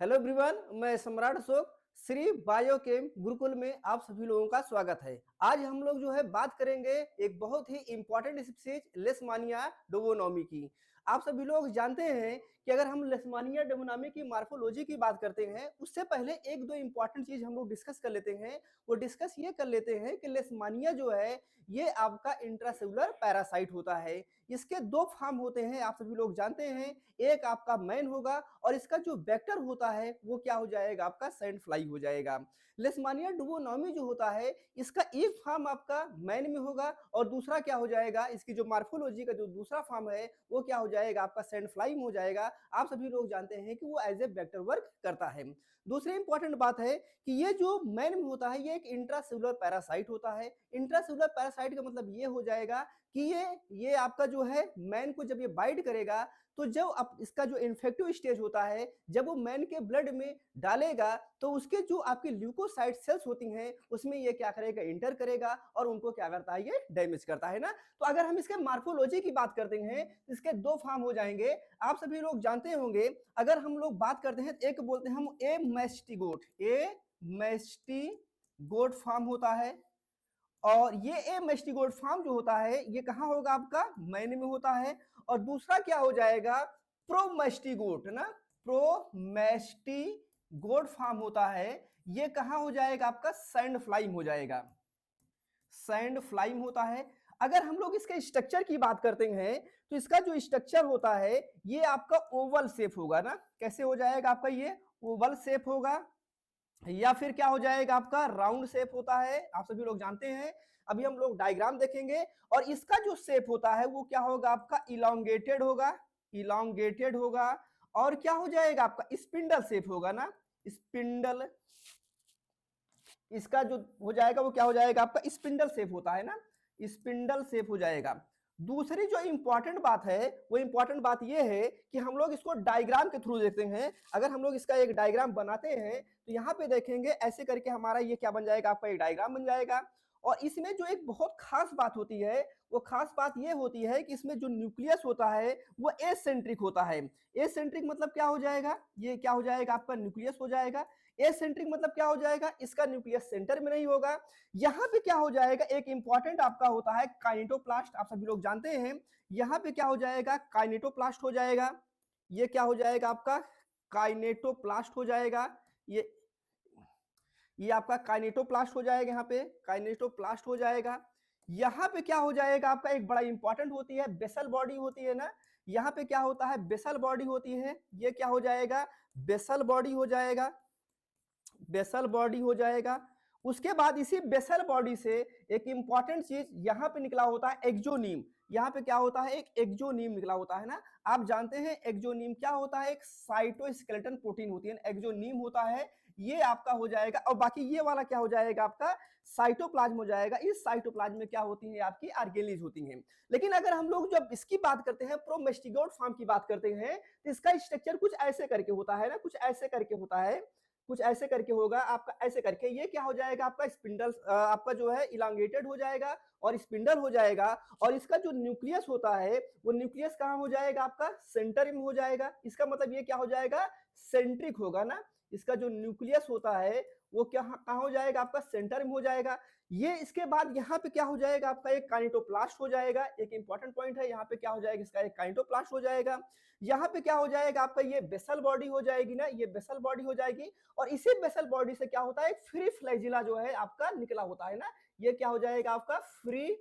Hello everyone, मैं सम्राट Ashok Shri biochem Gurukul में आप सभी लोगों का स्वागत है। आज हम लोग जो है बात करेंगे एक बहुत ही इंपॉर्टेंट स्पीच लेशमानिया डोमोनोमी की। आप सभी लोग जानते हैं कि अगर हम लेशमानिया डोमोनोमी की मार्फोलॉजी की बात करते हैं उससे पहले एक दो इंपॉर्टेंट चीज हम लोग डिस्कस कर लेते हैं। वो डिस्कस ये कर लेते हैं कि लेशमानिया जो है ये आपका इंट्रासेलुलर पैरासाइट होता है। इसके दो फॉर्म होते हैं, आप सभी लोग जानते हैं। एक आपका मैन होगा और इसका जो वेक्टर होता है वो क्या हो जाएगा, आपका सैंड फ्लाई हो जाएगा। लेशमानिया डुओनोमी जो होता है इसका एक फॉर्म आपका मैन में होगा और दूसरा क्या हो जाएगा, इसकी जो मार्फोलॉजी का जो दूसरा फॉर्म है वो क्या हो जाएगा, आपका सैंड फ्लाई में हो जाएगा। आप सभी लोग जानते हैं कि वो एज ए वेक्टर वर्क करता है। दूसरी इंपॉर्टेंट बात है कि ये जो मैन में होता है ये एक इंट्रासेलुलर पैरासाइट होता है। इंट्रासेलुलर पैरासाइट का मतलब ये हो जाएगा कि ये आपका जो है मैन को जब ये बाइट करेगा तो जब आप इसका जो इन्फेक्टिव स्टेज होता है जब वो मैन के ब्लड में डालेगा तो उसके जो आपकी ल्यूकोसाइट सेल्स होती हैं उसमें ये क्या करेगा, इंटर करेगा और उनको क्या करता है, ये डैमेज करता है ना। तो अगर हम इसके मार्फोलॉजी की बात करते हैं इसके दो फॉर्म हो जाएंगे। आप सभी लोग जानते होंगे, अगर हम लोग बात करते हैं एक बोलते हैं हम ए मैस्टिगोट फॉर्म होता है और ये ए मेस्टिगोट फार्म जो होता है ये कहाँ होगा, आपका मैन में होता है। और दूसरा क्या हो जाएगा, प्रोमेस्टिगोट ना, प्रोमेस्टिगोट फार्म होता है, ये कहाँ हो जाएगा, आपका सैंड फ्लाइम हो जाएगा, सैंड फ्लाइम होता है। अगर हम लोग इसके स्ट्रक्चर की बात करते हैं तो इसका जो स्ट्रक्चर होता है ये आपका ओवल शेप होगा ना। कैसे हो जाएगा आपका, ये ओवल शेप होगा या फिर क्या हो जाएगा, आपका राउंड शेप होता है। आप सभी लोग जानते हैं, अभी हम लोग डायग्राम देखेंगे और इसका जो शेप होता है वो क्या होगा, आपका इलोंगेटेड होगा, इलोंगेटेड होगा। और क्या हो जाएगा, आपका स्पिंडल शेप होगा ना, स्पिंडल। इसका जो हो जाएगा वो क्या हो जाएगा, आपका स्पिंडल शेप होता है ना, स्पिंडल शेप हो जाएगा। दूसरी जो इंपॉर्टेंट बात है वो इंपॉर्टेंट बात ये है कि हम लोग इसको डायग्राम के थ्रू देखते हैं। अगर हम लोग इसका एक डायग्राम बनाते हैं तो यहाँ पे देखेंगे ऐसे करके हमारा ये क्या बन जाएगा, आपका एक डायग्राम बन जाएगा। और इसमें जो एक बहुत खास बात होती है वो खास बात ये होती है कि इसमें जो न्यूक्लियस होता है वो एसेंट्रिक होता है। एसेंट्रिक मतलब क्या हो जाएगा, ये क्या हो जाएगा, आपका न्यूक्लियस हो जाएगा। एसेंट्रिक मतलब क्या हो जाएगा, इसका न्यूक्लियस सेंटर में नहीं होगा। यहाँ पे क्या हो जाएगा, एक इंपॉर्टेंट आपका होता है काइनेटोप्लास्ट, आप सभी लोग जानते हैं। यहाँ पे क्या हो जाएगा, काइनेटोप्लास्ट हो जाएगा। ये क्या हो जाएगा, आपका काइनेटोप्लास्ट हो जाएगा। ये आपका काइनेटोप्लास्ट हो जाएगा, यहाँ पे काइनेटोप्लास्ट हो जाएगा। यहाँ पे क्या हो जाएगा, आपका एक बड़ा इंपॉर्टेंट होती है बेसल बॉडी होती है ना। यहाँ पे क्या होता है, बेसल बॉडी होती है। ये क्या हो जाएगा, बेसल बॉडी हो जाएगा, बेसल बॉडी हो जाएगा। उसके बाद इसी बेसल बॉडी से एक इंपॉर्टेंट चीज यहाँ पे निकला होता है एक्जोनीम। यहाँ पे क्या होता है, एक एक्जोनीम निकला होता है ना। आप जानते हैं एक्जोनीम क्या होता है, एक साइटोस्केलेटन प्रोटीन होती है, एक्जोनीम होता है। ये आपका हो जाएगा और बाकी ये वाला क्या हो जाएगा, आपका साइटोप्लाज्म हो जाएगा। इस साइटोप्लाज्म में क्या होती है, आपकी ऑर्गेनेज होती हैं। लेकिन अगर हम लोग जब इसकी बात करते हैं, प्रोमेस्टिगोट फॉर्म की बात करते हैं, तो इसका स्ट्रक्चर कुछ ऐसे करके होता है ना, कुछ ऐसे करके होता है, कुछ ऐसे करके होगा आपका, ऐसे करके ये क्या हो जाएगा, आपका स्पिंडल आपका जो है इलांगेटेड हो जाएगा और स्पिंडल हो जाएगा। और इसका जो न्यूक्लियस होता है वो न्यूक्लियस कहाँ हो जाएगा, आपका सेंटर में हो जाएगा। इसका मतलब ये क्या हो जाएगा, सेंट्रिक होगा ना। इसका जो न्यूक्लियस होता है वो क्या कहाँ हो जाएगा, आपका सेंटर में हो जाएगा। ये इसके बाद यहाँ पे क्या हो जाएगा, आपका एक काइनेटोप्लास्ट हो जाएगा। एक इंपॉर्टेंट पॉइंट है, यहाँ पे क्या हो जाएगा, इसका एक काइनेटोप्लास्ट हो जाएगा। यहाँ पे क्या हो जाएगा, आपका ये बेसल बॉडी हो जाएगी ना, ये बेसल बॉडी हो जाएगी। और इसी बेसल बॉडी से क्या होता है, एक फ्री फ्लैजिला जो है आपका निकला होता है ना। ये क्या हो जाएगा, आपका फ्री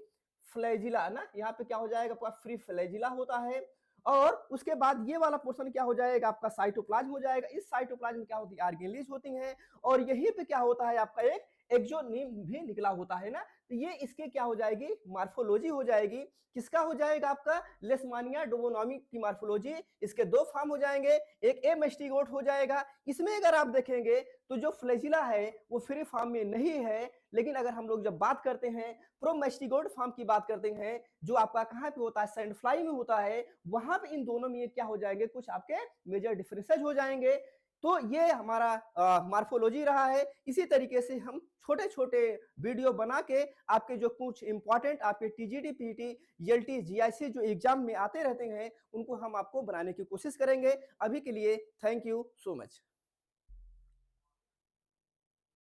फ्लैजिला ना। यहाँ पे क्या हो जाएगा, आपका फ्री फ्लैजिला होता है। और उसके बाद ये वाला पोर्शन क्या हो जाएगा, आपका साइटोप्लाज्म हो जाएगा। इस साइटोप्लाज्म में क्या होती है, ऑर्गेनेज होती हैं। और यहीं पे क्या होता है, आपका एक एक्सोनीम भी निकला होता है ना। तो ये इसके क्या हो जाएगी, मार्फोलॉजी हो जाएगी। किसका हो जाएगा, आपका लेशमानिया डोमोनोमी की मार्फोलॉजी। इसके दो फॉर्म हो जाएंगे, एक ए मेस्टिगोट हो जाएगा। इसमें अगर आप देखेंगे तो जो फ्लैजिला है वो फ्री फॉर्म में नहीं है। लेकिन अगर हम लोग जब बात करते हैं प्रोमेस्टिगोट फॉर्म की बात करते हैं, जो आपका कहाँ पे होता है, सैंड फ्लाई में होता है, वहां पे इन दोनों में क्या हो जाएंगे, कुछ आपके मेजर डिफरेंसेज हो जाएंगे। तो ये हमारा मार्फोलॉजी रहा है। इसी तरीके से हम छोटे छोटे वीडियो बना के आपके जो कुछ इंपॉर्टेंट आपके टीजीटी पीटी एलटी जीआईसी जो एग्जाम में आते रहते हैं उनको हम आपको बनाने की कोशिश करेंगे। अभी के लिए थैंक यू सो मच।